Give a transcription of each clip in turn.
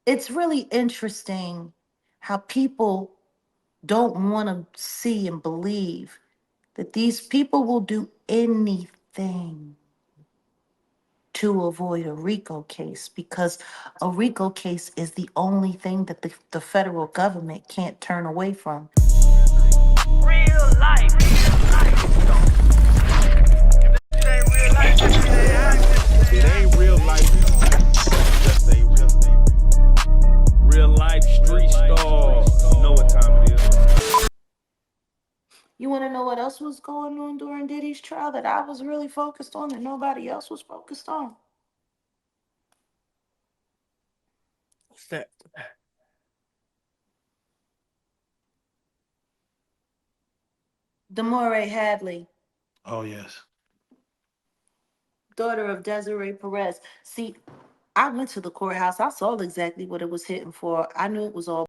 It's really interesting how people don't want to see and believe that these people will do anything to avoid a RICO case, because a RICO case is the only thing that the federal government can't turn away from. Real life. If it ain't real life, it ain't acting. If it ain't real life, it just ain't real life street stars. You know what time it is. You want to know what else was going on during Diddy's trial that I was really focused on that nobody else was focused on? What's that? Demore Hadley, Oh yes. daughter of Desiree Perez. See, I went to the courthouse. I saw exactly what it was hitting for. I knew it was all.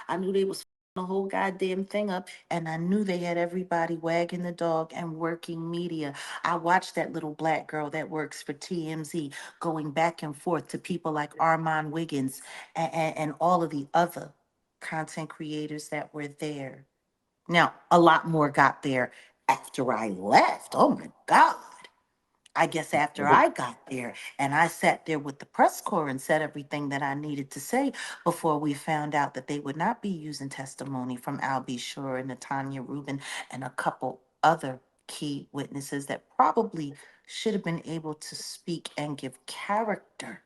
I knew they was the whole goddamn thing up, and I knew they had everybody wagging the dog and working media. I watched that little black girl that works for TMZ going back and forth to people like Armand Wiggins and all of the other content creators that were there. Now, a lot more got there after I left. Oh my God. I guess after I got there and I sat there with the press corps and said everything that I needed to say before we found out that they would not be using testimony from Al B. Shore and Natanya Rubin and a couple other key witnesses that probably should have been able to speak and give character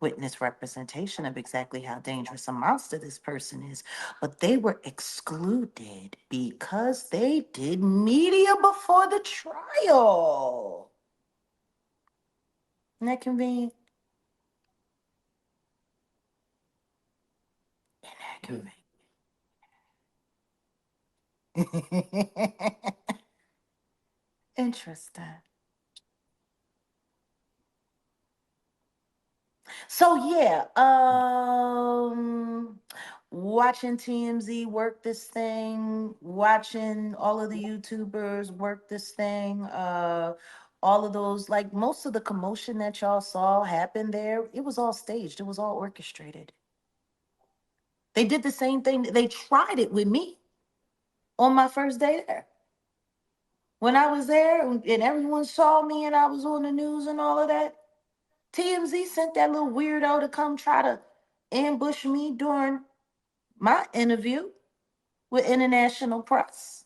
witness representation of exactly how dangerous a monster this person is. But they were excluded because they did media before the trial. Isn't that convenient? Isn't that convenient? Interesting. So yeah, watching TMZ work this thing, watching all of the YouTubers work this thing, all of those, like most of the commotion that y'all saw happen there, it was all staged, it was all orchestrated. They did the same thing, they tried it with me on my first day there. When I was there and everyone saw me and I was on the news and all of that, TMZ sent that little weirdo to come try to ambush me during my interview with international press.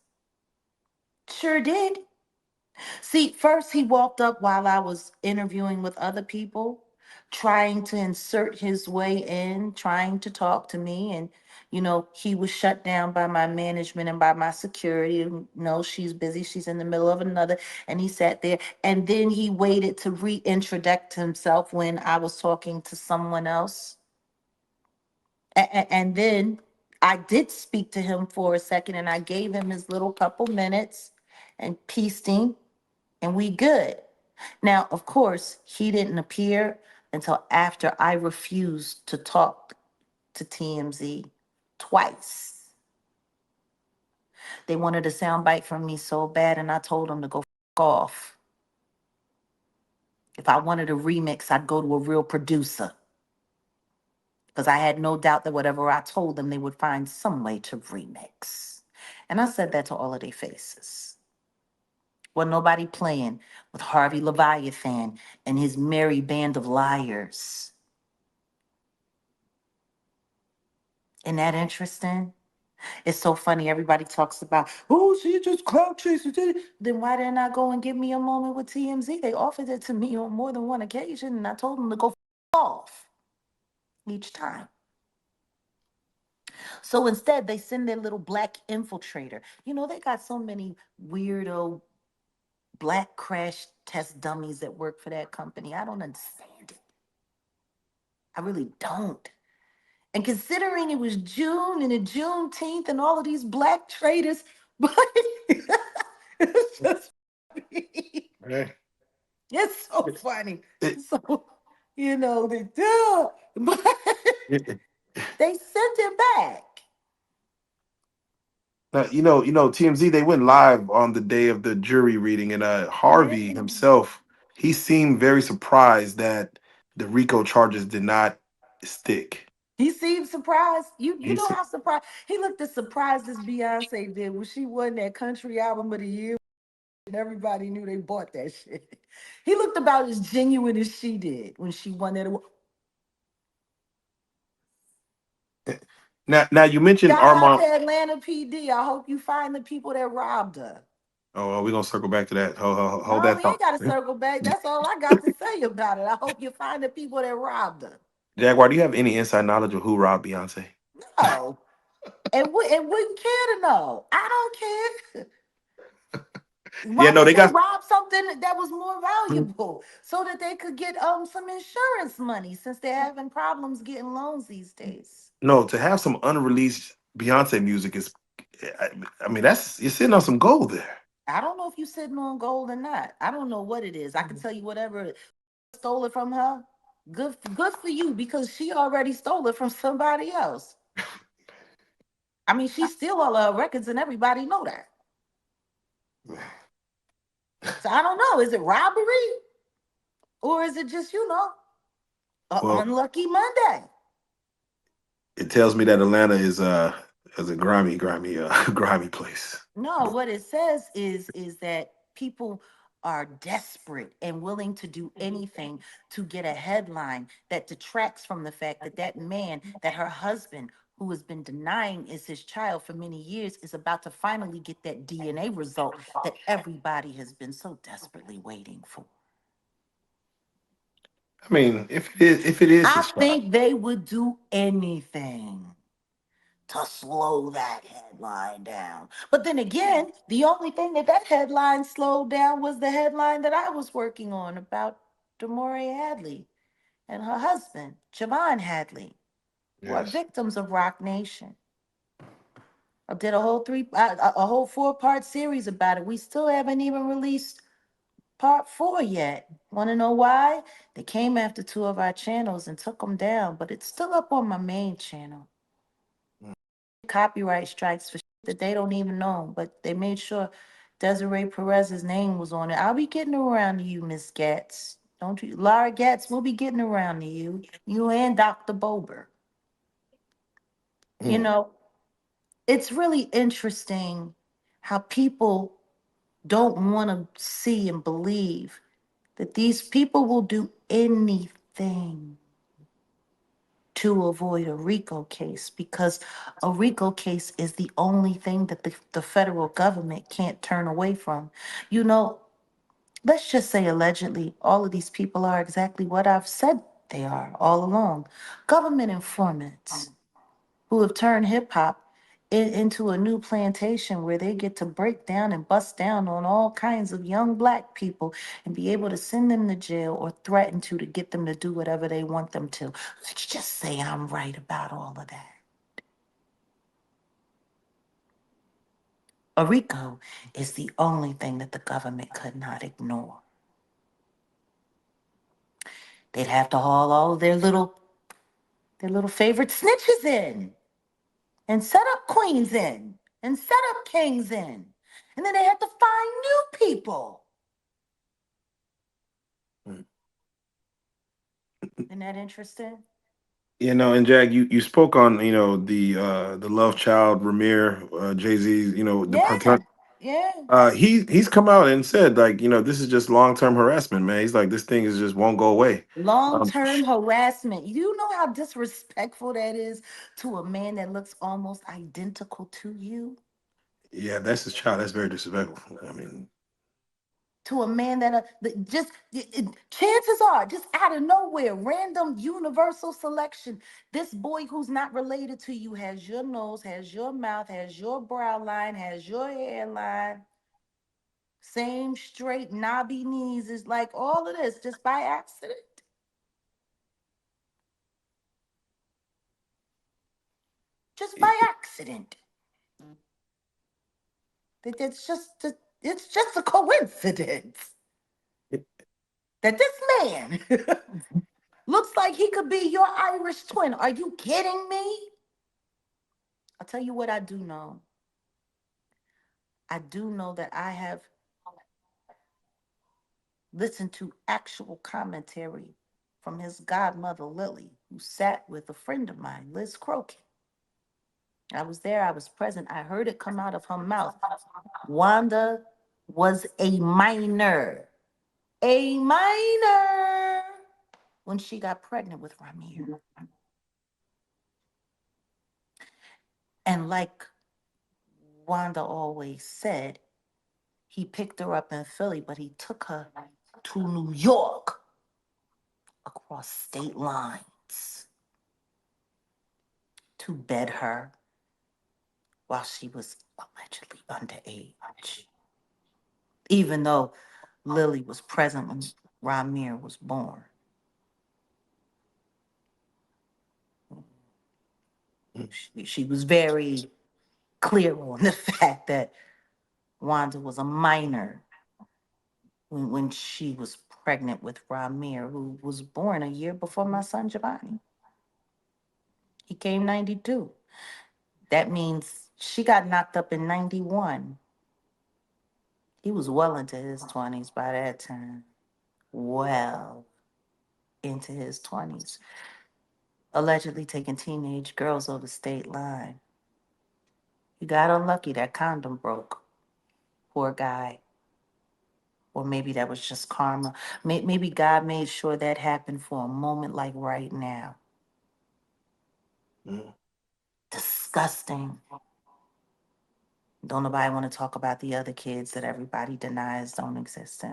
Sure did. See, first he walked up while I was interviewing with other people, trying to insert his way in, trying to talk to me. And, he was shut down by my management and by my security. No, she's busy. She's in the middle of another. And he sat there. And then he waited to reintroduce himself when I was talking to someone else. And then I did speak to him for a second and I gave him his little couple minutes and pieced him, and we good. Now, of course, he didn't appear until after I refused to talk to TMZ twice. They wanted a soundbite from me so bad, and I told them to go off. If I wanted a remix, I'd go to a real producer because I had no doubt that whatever I told them, they would find some way to remix. And I said that to all of their faces. Well, nobody playing with Harvey Leviathan and his merry band of liars. Isn't that interesting? It's so funny. Everybody talks about, oh, she just clout chasing. Then why didn't I go and give me a moment with TMZ? They offered it to me on more than one occasion, and I told them to go off each time. So instead, they send their little black infiltrator. They got so many weirdo black crash test dummies that work for that company. I don't understand it. I really don't. And considering it was June and the Juneteenth and all of these black traders, but it's just Right. it's so funny. It, So they do, but it, they sent him back. TMZ, they went live on the day of the jury reading, and Harvey Yeah. himself, he seemed very surprised that the RICO charges did not It's thick. He seemed surprised. You know He's how surprised he looked as surprised as Beyonce did when she won that country album of the year and everybody knew they bought that shit. He looked about as genuine as she did when she won that award. now. You mentioned Shout out Armand. to Atlanta PD. I hope you find the people that robbed her. Oh, we're gonna circle back to that. Hold No, that we ain't thought. got to circle back. That's all I got to say about it. I hope you find the people that robbed her. Jaguar, do you have any inside knowledge of who robbed Beyonce? No, and wouldn't care to know. I don't care. Yeah, Why no, they wouldn't they got rob something that was more valuable so that they could get some insurance money since they're having problems getting loans these days? no to have some unreleased Beyonce music is. I, I mean, that's you're sitting on some gold there. I don't know if you're sitting on gold or not. I don't know what it is. I can tell you whatever stole it from her. Good for you because she already stole it from somebody else. I mean, she steal all her records and everybody know that. So I don't know. Is it robbery or is it just a Well, unlucky Monday? it tells me that Atlanta is a grimy grimy place. No, what it says is that people are desperate and willing to do anything to get a headline that detracts from the fact that that man, that her husband, who has been denying is his child for many years, is about to finally get that DNA result that everybody has been so desperately waiting for. I mean, if it is I his child, think they would do anything to slow that headline down. But then again, the only thing that headline slowed down was the headline that I was working on about Demore Hadley and her husband, Javon Hadley, who are yes. victims of Rock Nation. I did a whole 4-part series about it. We still haven't even released part 4 yet. Want to know why? They came after 2 of our channels and took them down, but it's still up on my main channel. Copyright strikes for shit that they don't even know, but they made sure Desiree Perez's name was on it. I'll be getting around to you, Miss Getz. Don't you, Laura Getz? We'll be getting around to you. You and Dr. Bober. You Mm. know, it's really interesting how people don't want to see and believe that these people will do anything to avoid a RICO case because a RICO case is the only thing that the federal government can't turn away from. You know, let's just say allegedly, all of these people are exactly what I've said they are all along, government informants who have turned hip hop into a new plantation where they get to break down and bust down on all kinds of young black people and be able to send them to jail or threaten to get them to do whatever they want them to. Let's just say I'm right about all of that. A RICO is the only thing that the government could not ignore. They'd have to haul all of their little favorite snitches in and set up queens in and set up kings in. And then they had to find new people. Mm. Isn't that interesting? And Jag, you spoke on the Love Child Ramir Jay Z, the Yeah, patern- yeah. he's come out and said, like, this is just long-term harassment, man. He's like, this thing is just won't go away. Um, Long-term harassment. You know how disrespectful that is to a man that looks almost identical to you? yeah, that's his child. That's very disrespectful. I mean, To a man that just chances are just out of nowhere, random universal selection. This boy who's not related to you has your nose, has your mouth, has your brow line, has your hairline, same straight knobby knees. Is like all of this just by accident. Just by accident. It's just a coincidence that this man looks like he could be your Irish twin. Are you kidding me? I'll tell you what I do know. I do know that I have listened to actual commentary from his godmother, Lily, who sat with a friend of mine, Liz Crokin. I was there, I was present. I heard it come out of her mouth. Wanda was a minor. A minor when she got pregnant with Ramir. And like Wanda always said, he picked her up in Philly, but he took her to New York across state lines to bed her while she was allegedly underage. Even though Lily was present when Ramir was born. She was very clear on the fact that Wanda was a minor when she was pregnant with Ramir, who was born a year before my son Giovanni. He came 92. That means she got knocked up in 91. He was well into his 20s by that time. Well into his 20s. Allegedly taking teenage girls over the state line. He got unlucky. That condom broke. Poor guy. Or maybe that was just karma. Maybe God made sure that happened for a moment like right now. Disgusting. Don't nobody want to talk about the other kids that everybody denies don't exist.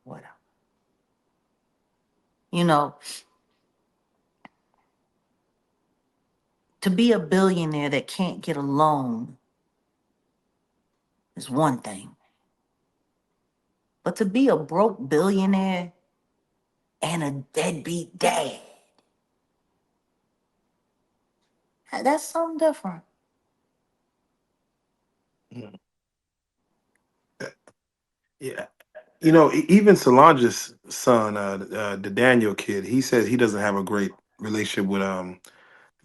Whatever. You know, to be a billionaire that can't get a loan is one thing. But to be a broke billionaire and a deadbeat dad, that's something different. Yeah. You know, even Solange's son, the Daniel kid, he says he doesn't have a great relationship with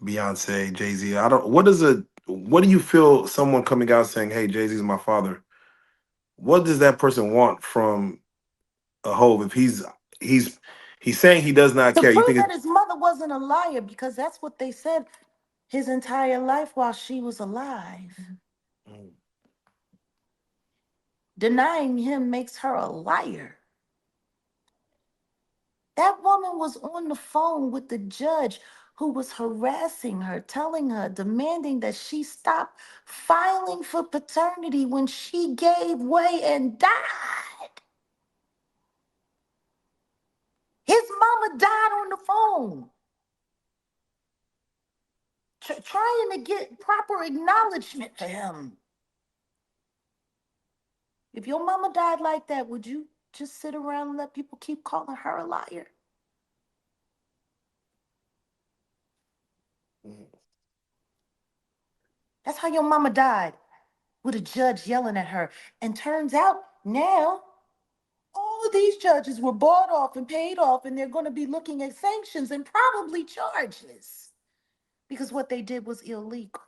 Beyonce, Jay Z. I don't. What do you feel someone coming out saying, "Hey, Jay Z is my father"? What does that person want from a Hove if he's he's saying he does not To care? You prove think that it's his mother wasn't a liar, because that's what they said his entire life while she was alive. Denying him makes her a liar. That woman was on the phone with the judge who was harassing her, telling her, demanding that she stop filing for paternity when she gave way and died. His mama died on the phone, trying to get proper acknowledgement for him. If your mama died like that, would you just sit around and let people keep calling her a liar? That's how your mama died, with a judge yelling at her. And turns out now, all of these judges were bought off and paid off, and they're going to be looking at sanctions and probably charges because what they did was illegal.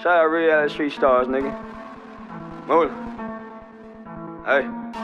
Shout out Reallyfe Street Stars, nigga. Move. Hey.